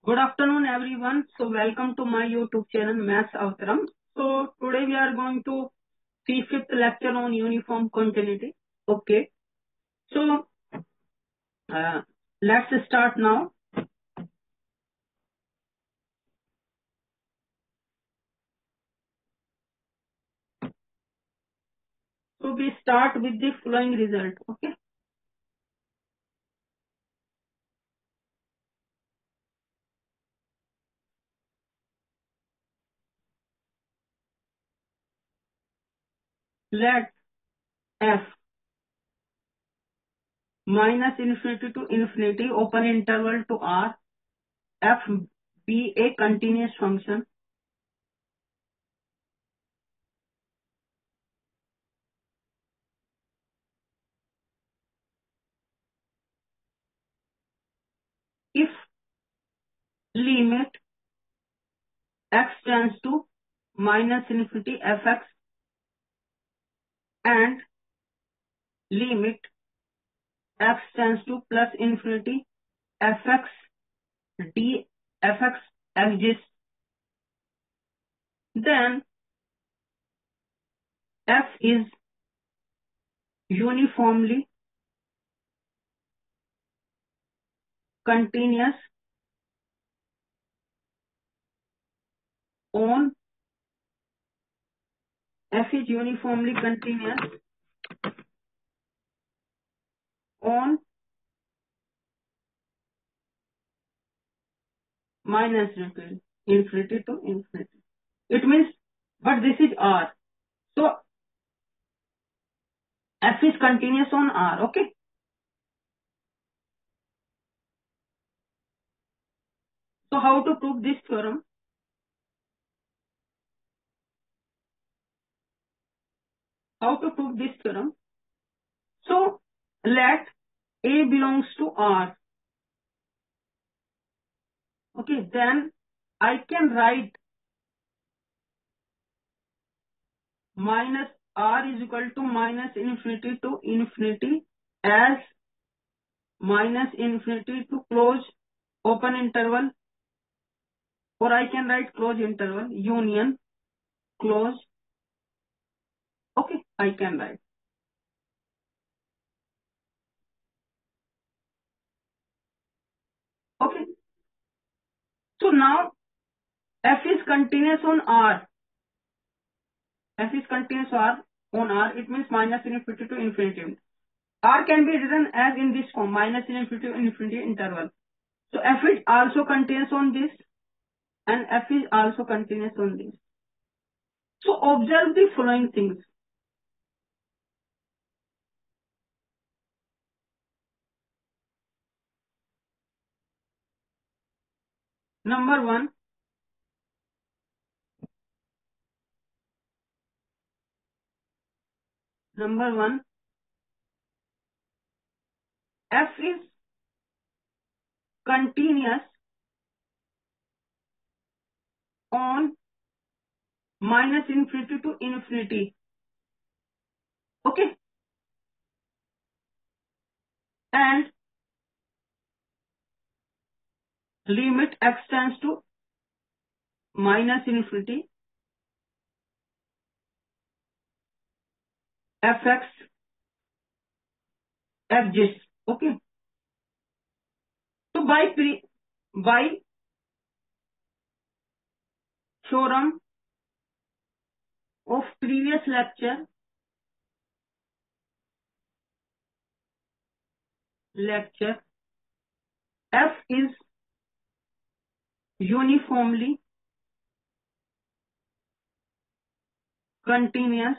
Good afternoon, everyone. So, welcome to my YouTube channel, Maths Avtaram. So, today we are going to see fifth lecture on uniform continuity. Okay. So, let's start now. So, we start with the following result. Okay. Let f minus infinity to infinity open interval to r f be a continuous function if limit x tends to minus infinity fx and limit x tends to plus infinity fx d fx exists, then f is uniformly continuous on f is uniformly continuous on minus infinity to infinity. It means, but this is r. So f is continuous on r. Okay. So how to prove this theorem? How to prove this theorem? So let a belongs to r. Okay. Then I can write minus r is equal to minus infinity to infinity as minus infinity to close open interval, or I can write close interval union close. Okay, I can write. Okay, so now f is continuous on r. F is continuous on r. It means minus infinity to infinity. R can be written as in this form, minus infinity to infinity interval. So f is also continuous on this, and f is also continuous on this. So observe the following things. Number one, f is continuous on minus infinity to infinity. Okay, and limit x tends to minus infinity fx exists. Okay, so by theorem of previous lecture, f is uniformly continuous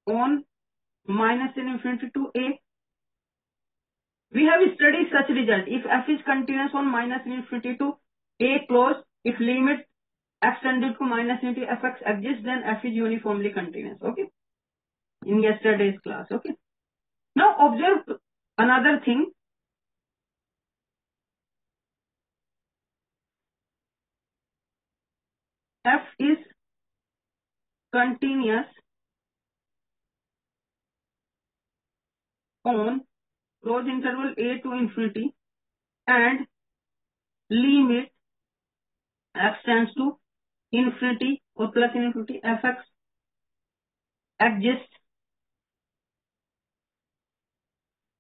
on minus infinity to a. We have studied such result. If f is continuous on minus infinity to a close, if limit extended to minus infinity fx exists, then f is uniformly continuous. Okay, in yesterday's class. Okay, now observe another thing. F is continuous on close interval a to infinity and limit x tends to infinity or plus infinity, fx exists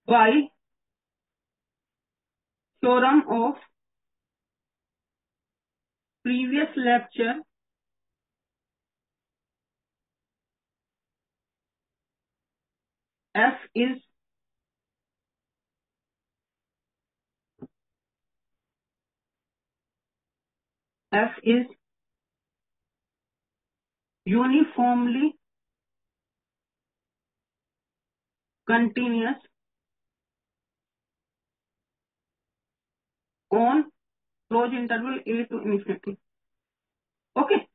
by theorem of previous lecture, f is uniformly continuous on closed interval a to infinity. Okay.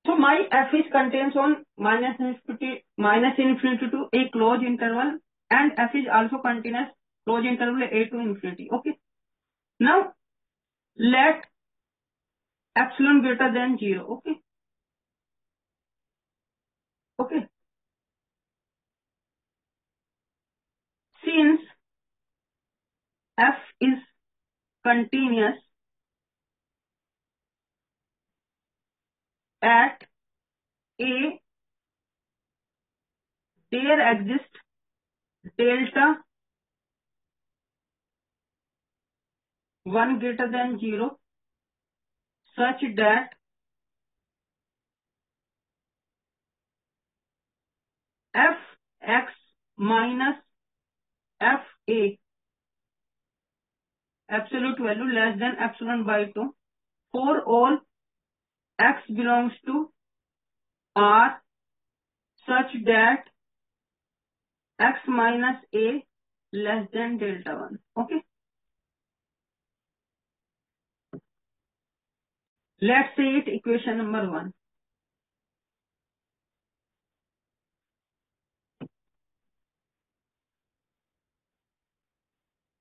So my f is contains on minus infinity to a closed interval, and f is also continuous closed interval a to infinity. Okay. Now let epsilon greater than 0. Okay. Okay. Since f is continuous at a, there exists delta 1 greater than 0 such that fx minus fa absolute value less than epsilon by 2 for all x belongs to R such that x minus a less than delta 1. Okay. Let's say it equation number 1.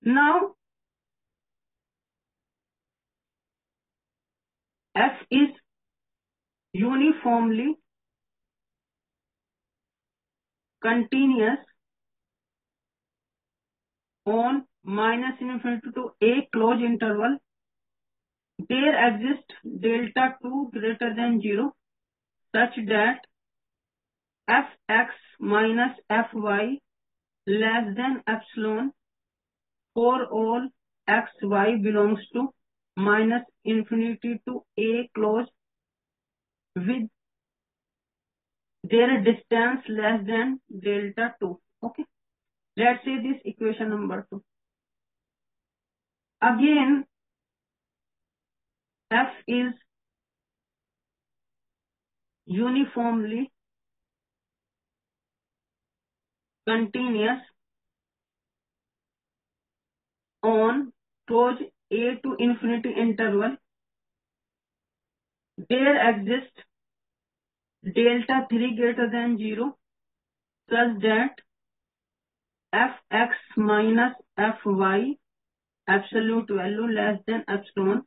Now f is uniformly continuous on minus infinity to a closed interval. There exists delta 2 greater than 0 such that fx minus fy less than epsilon for all xy belongs to minus infinity to a closed with their distance less than delta 2. Okay. Let's say this equation number 2. Again, f is uniformly continuous on closed a to infinity interval. There exists delta 3 greater than 0 such that fx minus fy absolute value less than epsilon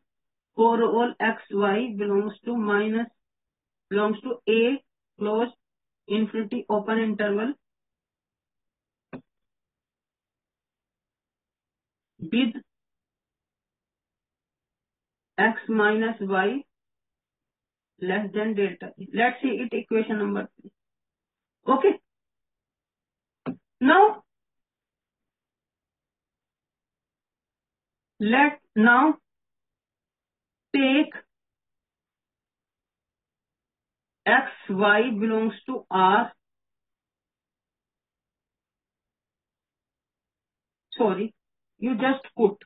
for all xy belongs to a closed infinity open interval with x minus y less than delta. Let's see it equation number 3. Okay. Now let now take x y belongs to R. Sorry, you just put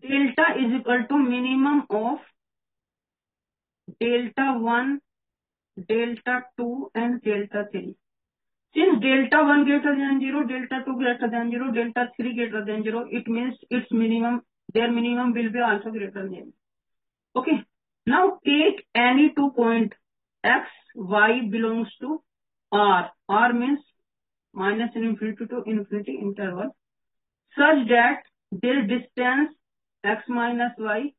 delta is equal to minimum of delta 1, delta 2 and delta 3. Since delta 1 greater than 0, delta 2 greater than 0, delta 3 greater than 0, it means its minimum, their minimum will be also greater than 0. Okay. Now take any 2 point x, y belongs to R. R means minus infinity to infinity interval such that their distance x minus y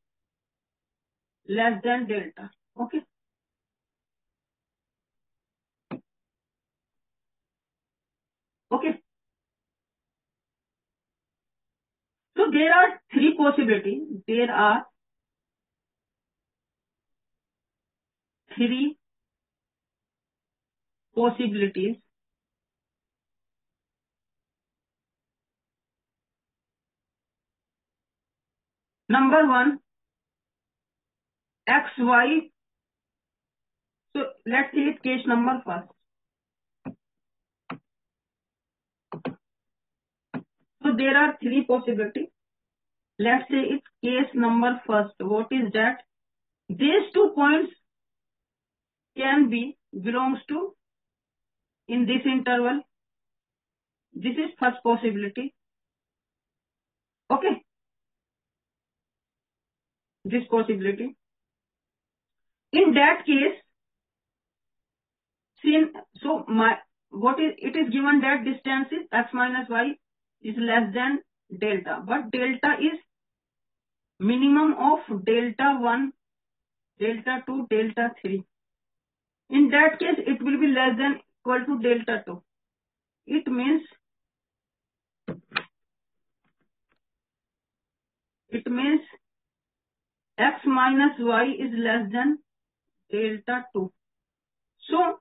less than delta. Okay. Okay. So there are three possibilities. There are three possibilities. Number one, x, y. So let's see it case number first. So there are three possibilities. Let's say it's case number first. What is that? These 2 points can be belongs to in this interval. This is first possibility. Okay. This possibility. In that case, what is it is given that distance is x minus y is less than delta, but delta is minimum of delta 1, delta 2, delta 3. In that case, it will be less than equal to delta 2. It means x minus y is less than delta 2. So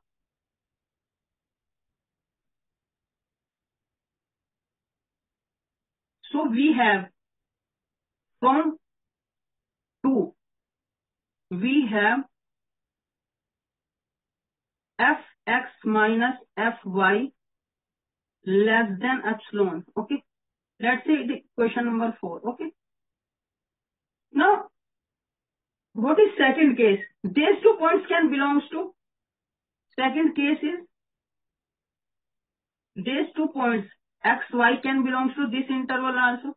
we have from 2, we have fx minus fy less than epsilon. Okay. Let's say the question number 4. Okay. Now, what is second case? These 2 points can belongs to. Second case is these 2 points x, y can belongs to this interval also.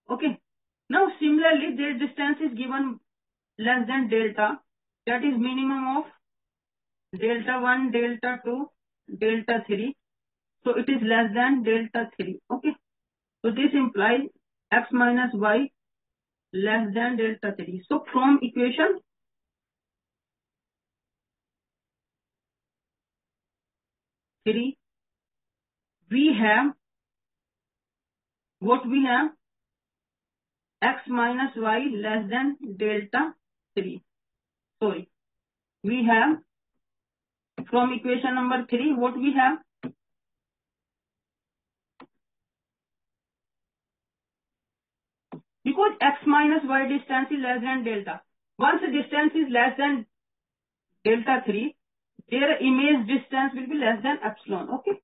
Okay. Now, similarly, their distance is given less than delta. That is minimum of delta 1, delta 2, delta 3. So it is less than delta 3. Okay. So this implies x minus y less than delta 3. So from equation 3, we have what we have x minus y less than delta 3. Sorry. We have from equation number 3 what we have because x minus y distance is less than delta. Once the distance is less than delta 3, their image distance will be less than epsilon. Okay.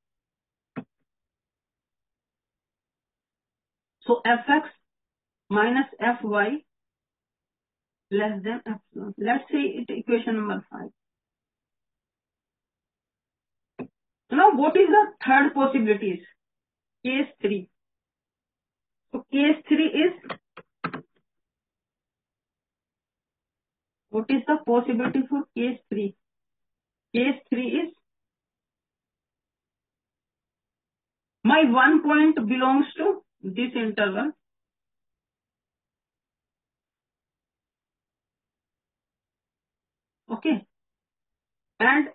So fx minus fy less than epsilon. Let's say it equation number 5. Now what is the third possibilities? Case 3. So case 3 is, what is the possibility for case 3? Case 3 is my 1 point belongs to this interval. Okay. And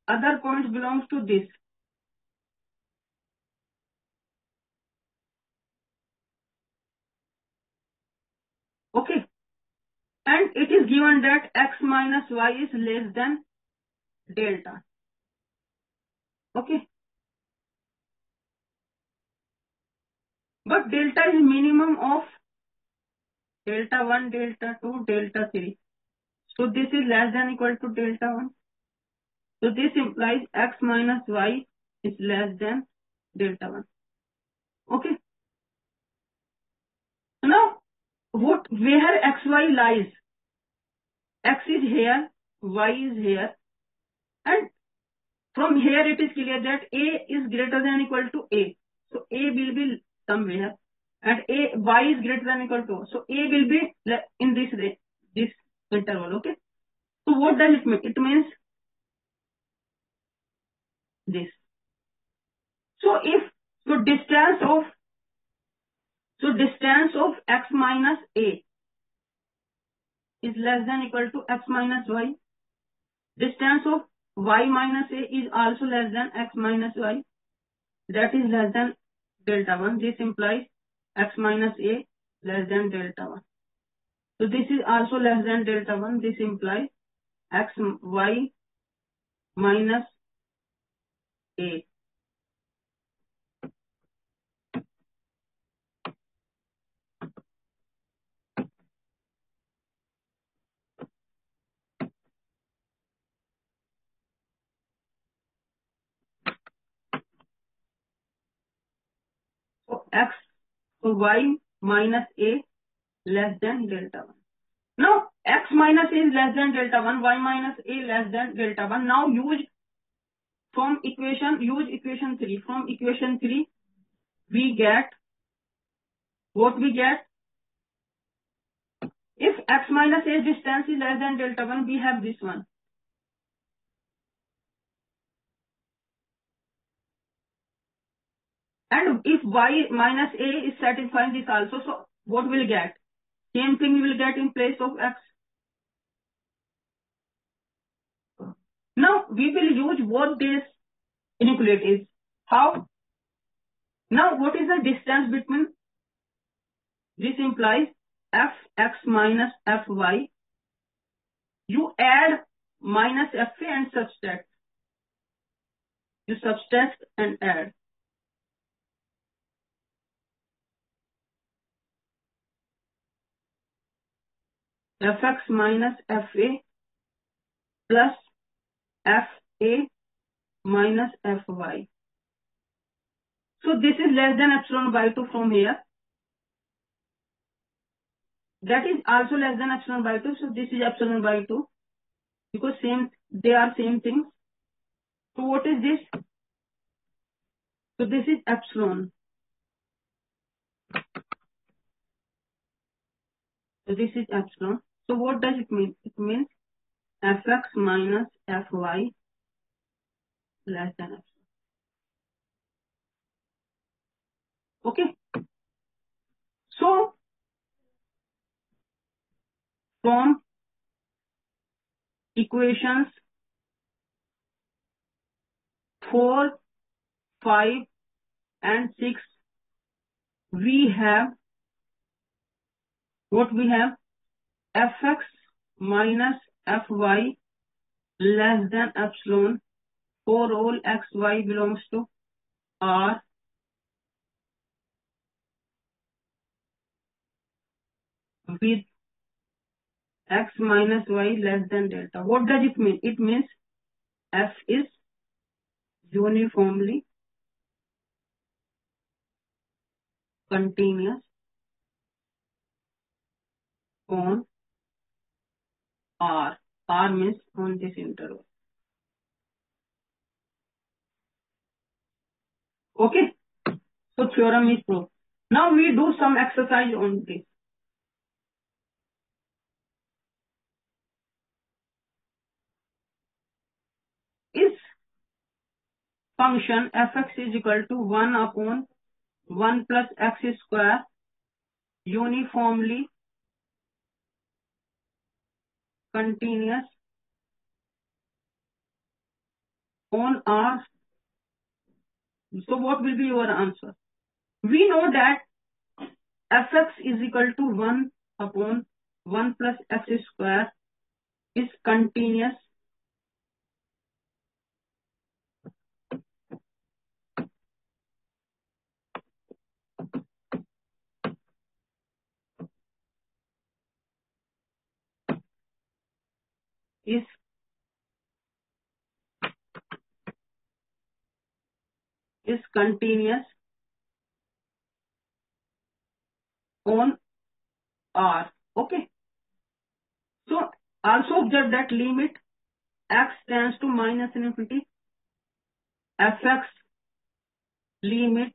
other points belongs to this. Okay. And it is given that x minus y is less than delta. Okay. But delta is minimum of delta 1, delta 2, delta 3. So this is less than equal to delta 1. So this implies x minus y is less than delta 1. Okay. Now, where xy lies? X is here, y is here, and from here it is clear that a is greater than equal to a. So a will be somewhere, and y is greater than equal to. So a will be in this interval. Okay. So what does it mean? It means So distance of x minus a is less than equal to x minus y. Distance of y minus a is also less than x minus y. That is less than delta 1. This implies x minus a less than delta 1. So this is also less than delta 1. This implies x y minus a. So y minus a less than delta 1. Now x minus a is less than delta 1, y minus a less than delta 1. Now use equation 3. From equation 3 we get what we get. If x minus a distance is less than delta 1, we have this one. And if y minus a is satisfying this also, so what we'll get? Same thing we will get in place of x. Now we will use both these inequalities. How? Now what is the distance between? This implies fx minus fy. You add minus fa and subtract. You subtract and add. Fx minus fa plus fa minus fy. So this is less than epsilon by 2 from here. That is also less than epsilon by 2. So this is epsilon by 2 because they are same things. So what is this? So this is epsilon. So this is epsilon. So what does it mean? It means fx minus fy less than epsilon. Okay. So from equations 4, 5 and 6 we have what we have? Fx minus fy less than epsilon for all xy belongs to R with x minus y less than delta. What does it mean? It means f is uniformly continuous on R. R means on this interval. Okay. So theorem is proved. Now we do some exercise on this. Is function fx is equal to 1 upon 1 plus x square uniformly continuous on R. So what will be your answer? We know that fx is equal to 1 upon 1 plus x square is continuous is continuous on R. Okay. So also observe that limit x tends to minus infinity. Fx limit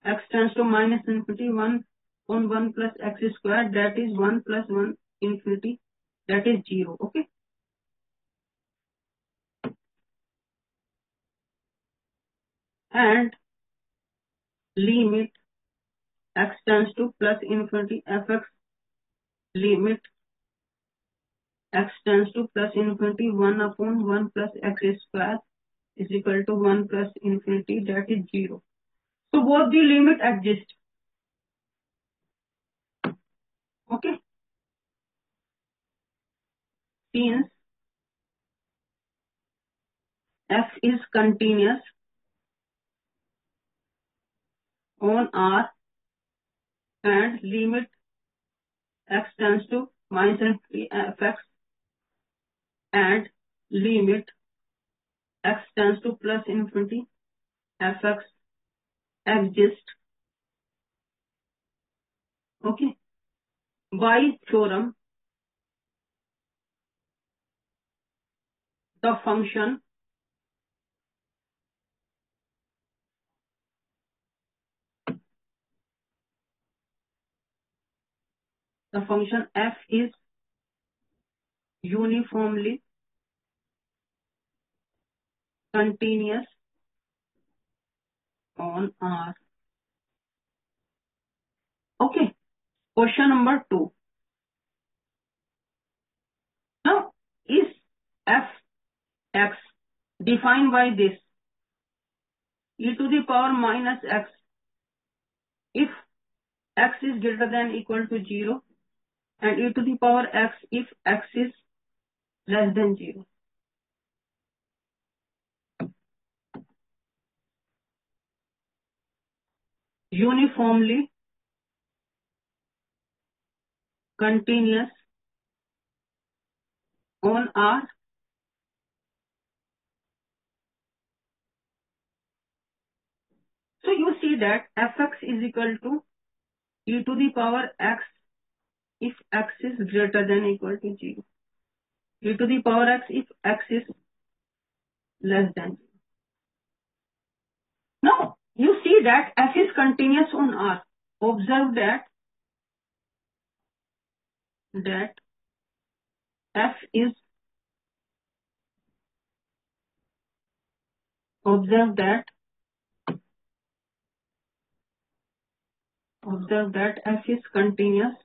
x tends to minus infinity 1 on 1 plus x square, that is 1 plus 1 infinity, that is 0. Okay. and limit x tends to plus infinity fx limit x tends to plus infinity 1 upon 1 plus x square is equal to 1 plus infinity, that is 0. So both the limit exist. Okay. Since f is continuous on R and limit x tends to minus infinity fx and limit x tends to plus infinity fx exist. Okay. By theorem, the function f is uniformly continuous on R. Okay. Question number 2. Now, is fx defined by this e to the power minus x if x is greater than equal to 0 and e to the power x if x is less than 0. Uniformly continuous on R. So you see that fx is equal to e to the power x if x is greater than equal to 0. E to the power x if x is less than 0. Now you see that f is continuous on R. Observe that f is observe that f is continuous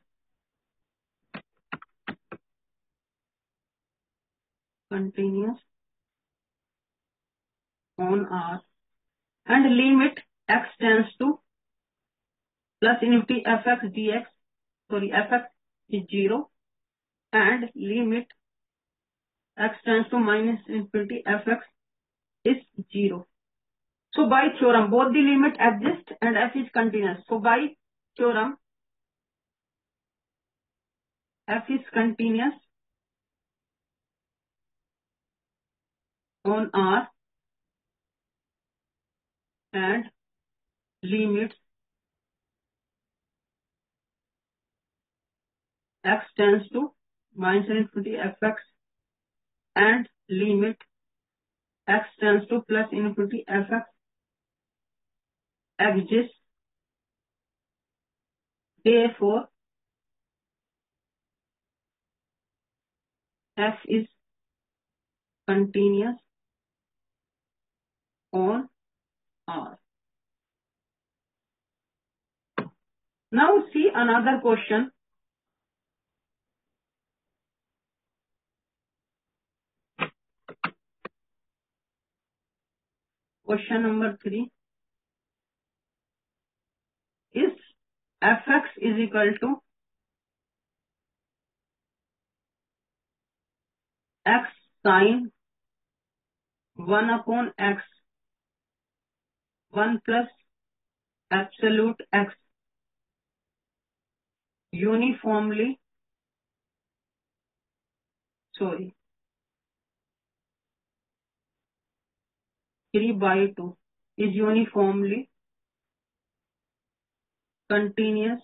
on R and limit x tends to plus infinity fx dx, fx is 0 and limit x tends to minus infinity fx is 0. So by theorem, both the limit exist and f is continuous. So by theorem, f is continuous on R and limit x tends to minus infinity fx and limit x tends to plus infinity fx exists. Therefore, f is continuous on R. Now see another question. Question number 3 is fx is equal to x sine 1 upon x 1 plus absolute x uniformly 3/2 is uniformly continuous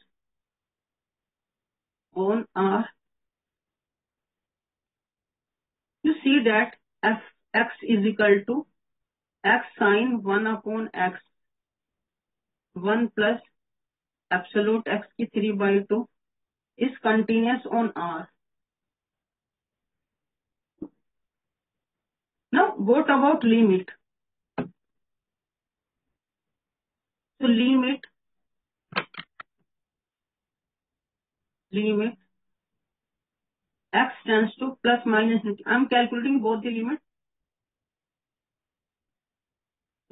on R. You see that fx is equal to x sine 1 upon x 1 plus absolute x की 3/2 is continuous on R. Now what about limit? So limit x tends to plus minus infinity. I'm calculating both the limits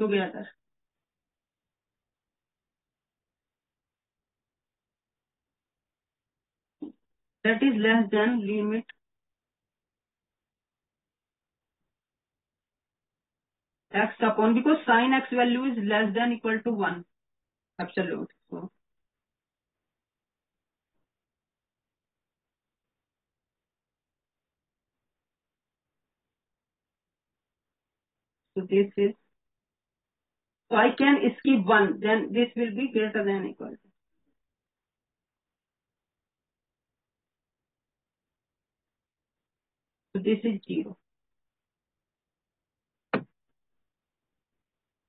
together. That is less than limit x upon, because sin x value is less than equal to 1 absolute. So this is, so I can skip 1, then this will be greater than equal to. So this is 0.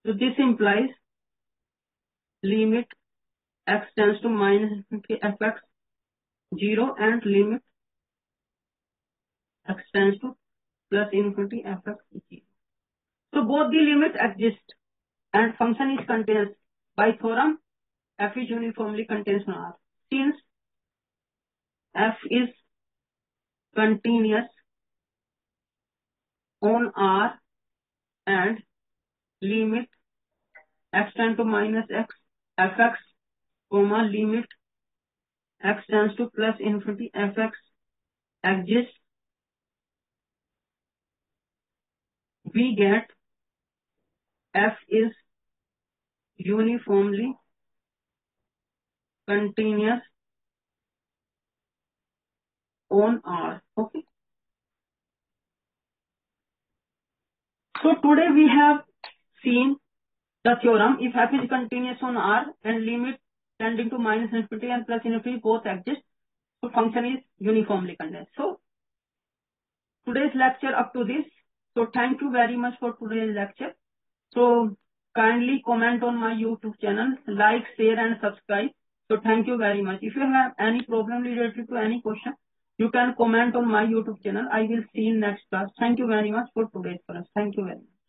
So this implies limit x tends to minus infinity fx 0 and limit x tends to plus infinity fx 0. So both the limits exist and function is continuous. By theorem, f is uniformly continuous on R. Since f is continuous on R and limit x tends to minus x fx comma limit x tends to plus infinity fx exists, we get f is uniformly continuous on R. Okay. So today we have seen the theorem. If f is continuous on R and limit tending to minus infinity and plus infinity both exist, so function is uniformly continuous. So today's lecture up to this. So thank you very much for today's lecture. So kindly comment on my YouTube channel, like, share and subscribe. So thank you very much. If you have any problem related to any question, you can comment on my YouTube channel. I will see you in next class. Thank you very much for today's class. Thank you very much.